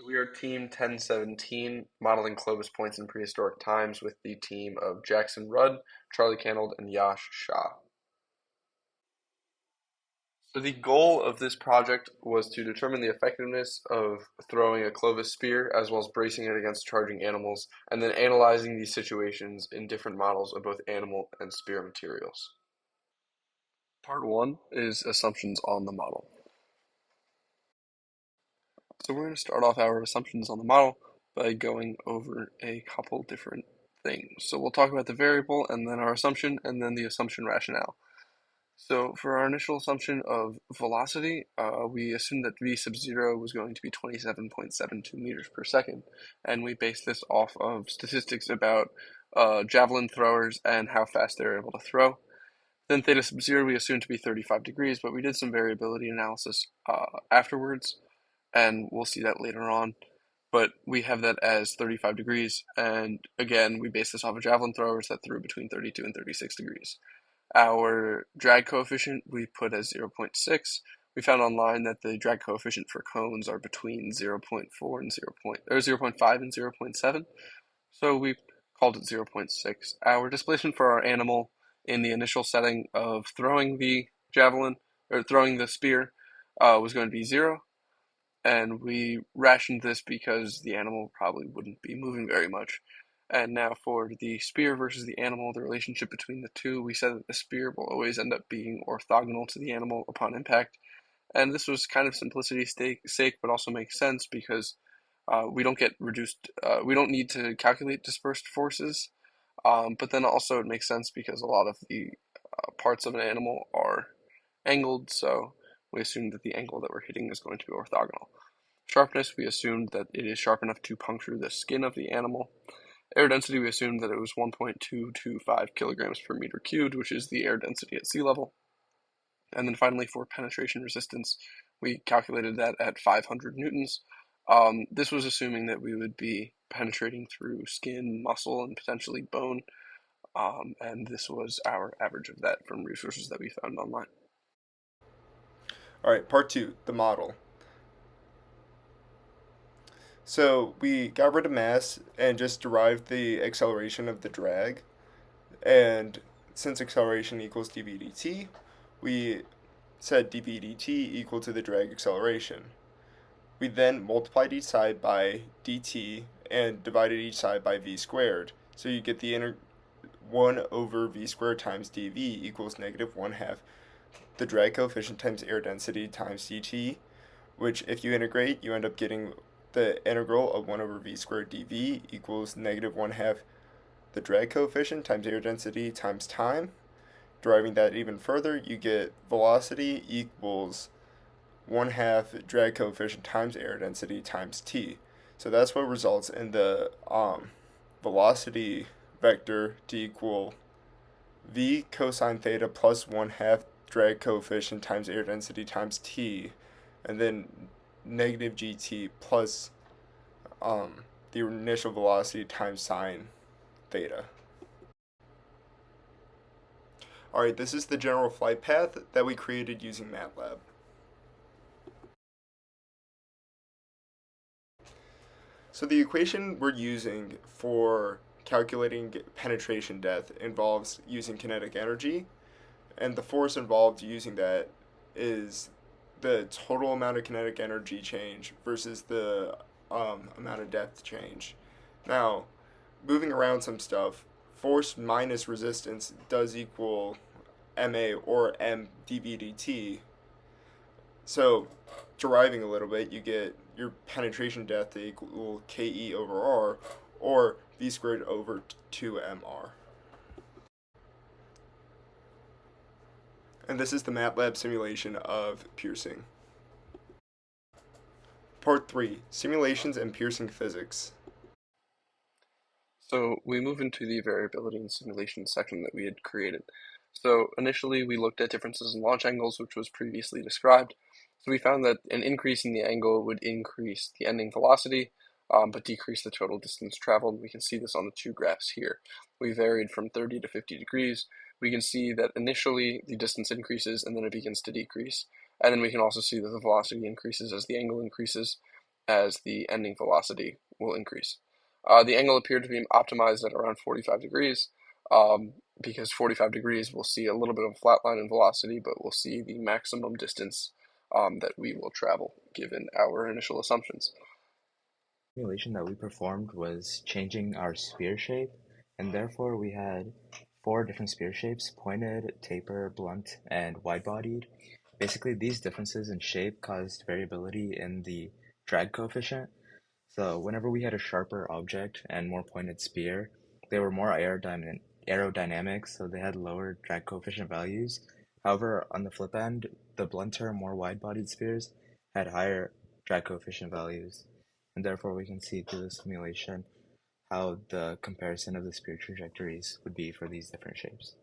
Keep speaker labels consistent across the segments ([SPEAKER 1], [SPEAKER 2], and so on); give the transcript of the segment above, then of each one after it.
[SPEAKER 1] We are Team 1017, modeling Clovis points in prehistoric times with the team of Jackson Rudd, Charlie Cannold, and Yash, Shah. So the goal of this project was to determine the effectiveness of throwing a Clovis spear as well as bracing it against charging animals, and then analyzing these situations in different models of both animal and spear materials. Part 1 is assumptions on the model. So we're going to start off our assumptions on the model by going over a couple different things. So we'll talk about the variable and then our assumption and then the assumption rationale. So for our initial assumption of velocity, we assumed that v sub 0 was going to be 27.72 meters per second, and we based this off of statistics about javelin throwers and how fast they're able to throw. Then theta sub 0 we assumed to be 35 degrees, but we did some variability analysis afterwards, and we'll see that later on. But we have that as 35 degrees, and again, we base this off of javelin throwers that threw between 32 and 36 degrees. Our drag coefficient we put as 0.6. We found online that the drag coefficient for cones are between 0.4 and 0.5 and 0.7, so we called it 0.6. Our displacement for our animal in the initial setting of throwing the javelin, or throwing the spear, was going to be 0, and we rationed this because the animal probably wouldn't be moving very much. And now for the spear versus the animal, the relationship between the two, we said that the spear will always end up being orthogonal to the animal upon impact. And this was kind of simplicity's sake, but also makes sense because we don't get reduced, we don't need to calculate dispersed forces. But then also it makes sense because a lot of the parts of an animal are angled, so we assume that the angle that we're hitting is going to be orthogonal. Sharpness, we assumed that it is sharp enough to puncture the skin of the animal. Air density, we assumed that it was 1.225 kilograms per meter cubed, which is the air density at sea level. And then finally, for penetration resistance, we calculated that at 500 newtons. This was assuming that we would be penetrating through skin, muscle, and potentially bone. And this was our average of that from resources that we found online.
[SPEAKER 2] All right, part 2, the model. So we got rid of mass and just derived the acceleration of the drag. And since acceleration equals dv dt, we set dv dt equal to the drag acceleration. We then multiplied each side by dt and divided each side by v squared. So you get the 1 over v squared times dv equals negative 1/2 the drag coefficient times air density times dt, which if you integrate, you end up getting the integral of 1 over v squared dv equals negative 1/2 the drag coefficient times air density times time. Deriving that even further, you get velocity equals 1/2 drag coefficient times air density times t. So that's what results in the velocity vector to equal v cosine theta plus 1/2 drag coefficient times air density times t, and then negative gt plus the initial velocity times sine theta. Alright, this is the general flight path that we created using MATLAB. So the equation we're using for calculating penetration depth involves using kinetic energy, and the force involved using that is the total amount of kinetic energy change versus the amount of depth change. Now, moving around some stuff, force minus resistance does equal ma or m dv dt. So, deriving a little bit, you get your penetration depth to equal ke over r, or v squared over 2mr. And this is the MATLAB simulation of piercing. Part 3, Simulations and Piercing Physics.
[SPEAKER 1] So we move into the variability and simulation section that we had created. So initially we looked at differences in launch angles, which was previously described. So we found that an increase in the angle would increase the ending velocity, but decrease the total distance traveled. We can see this on the two graphs here. We varied from 30 to 50 degrees. We can see that initially the distance increases and then it begins to decrease. And then we can also see that the velocity increases as the angle increases. as the ending velocity will increase. The angle appeared to be optimized at around 45 degrees. Because 45 degrees, we'll see a little bit of a flat line in velocity, but we'll see the maximum distance that we will travel given our initial assumptions.
[SPEAKER 3] Simulation that we performed was changing our sphere shape, and therefore we had four different sphere shapes: pointed, taper, blunt, and wide-bodied. Basically, these differences in shape caused variability in the drag coefficient. So whenever we had a sharper object and more pointed sphere, they were more aerodynamic, so they had lower drag coefficient values. However, on the flip end, the blunter, more wide-bodied spheres had higher drag coefficient values, and therefore we can see through the simulation how the comparison of the sphere trajectories would be for these different shapes.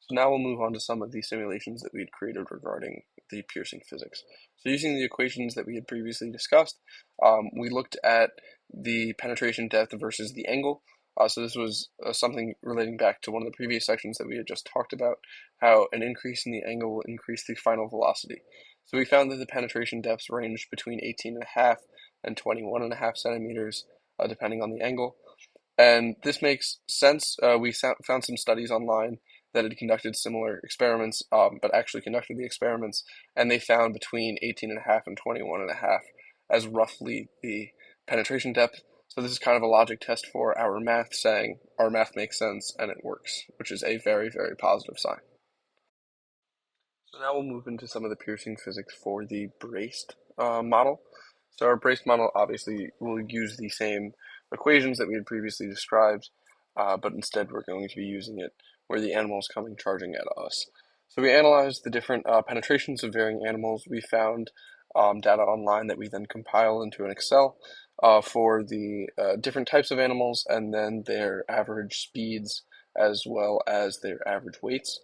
[SPEAKER 1] So now we'll move on to some of the simulations that we had created regarding the piercing physics. So using the equations that we had previously discussed, we looked at the penetration depth versus the angle. So this was something relating back to one of the previous sections that we had just talked about, how an increase in the angle will increase the final velocity. So we found that the penetration depths ranged between 18.5 and 21.5 centimeters, depending on the angle. And this makes sense. We found some studies online that had conducted similar experiments, but actually conducted the experiments, and they found between 18.5 and 21.5 as roughly the penetration depth. So this is kind of a logic test for our math, saying our math makes sense and it works, which is a very, very positive sign. So now we'll move into some of the piercing physics for the braced model. So our braced model obviously will use the same equations that we had previously described, but instead we're going to be using it where the animal is coming charging at us. So we analyzed the different penetrations of varying animals. We found data online that we then compile into an Excel for the different types of animals and then their average speeds as well as their average weights.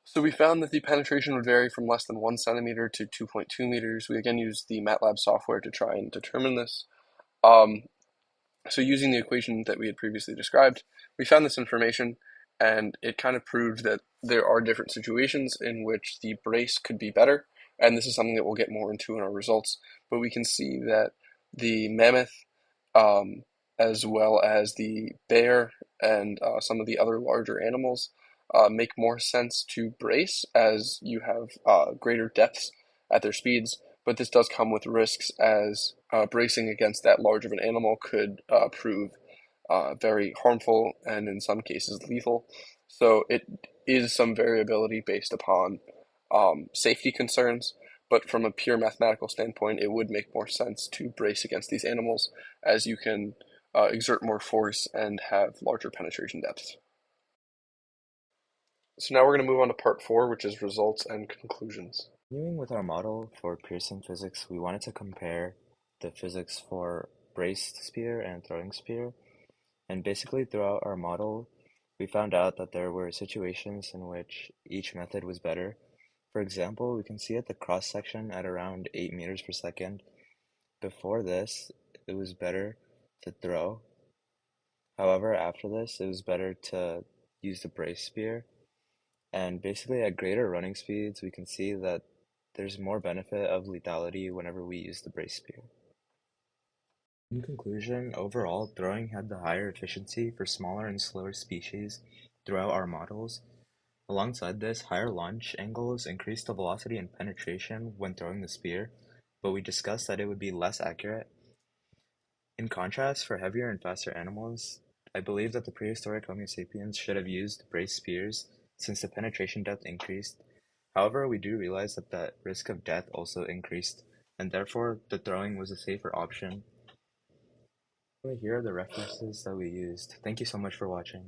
[SPEAKER 1] So we found that the penetration would vary from less than 1 centimeter to 2.2 meters. We again used the MATLAB software to try and determine this. Um, so using the equation that we had previously described, we found this information and it kind of proved that there are different situations in which the brace could be better. And this is something that we'll get more into in our results. But we can see that the mammoth, um, as well as the bear and some of the other larger animals, make more sense to brace as you have greater depths at their speeds. But this does come with risks as bracing against that large of an animal could prove very harmful and in some cases lethal. So it is some variability based upon safety concerns, but from a pure mathematical standpoint, it would make more sense to brace against these animals as you can exert more force and have larger penetration depths. So now we're going to move on to part four, which is results and conclusions.
[SPEAKER 3] Continuing with our model for piercing physics, we wanted to compare the physics for braced spear and throwing spear. And basically, throughout our model, we found out that there were situations in which each method was better. For example, we can see at the cross section at around 8 meters per second. Before this, it was better to throw. However, after this, it was better to use the brace spear. And basically, at greater running speeds, we can see that there's more benefit of lethality whenever we use the brace spear. In conclusion, overall, throwing had the higher efficiency for smaller and slower species throughout our models. Alongside this, higher launch angles increased the velocity and penetration when throwing the spear, but we discussed that it would be less accurate. In contrast, for heavier and faster animals, I believe that the prehistoric Homo sapiens should have used braced spears since the penetration depth increased. However, we do realize that the risk of death also increased, and therefore the throwing was a safer option. Here are the references that we used. Thank you so much for watching.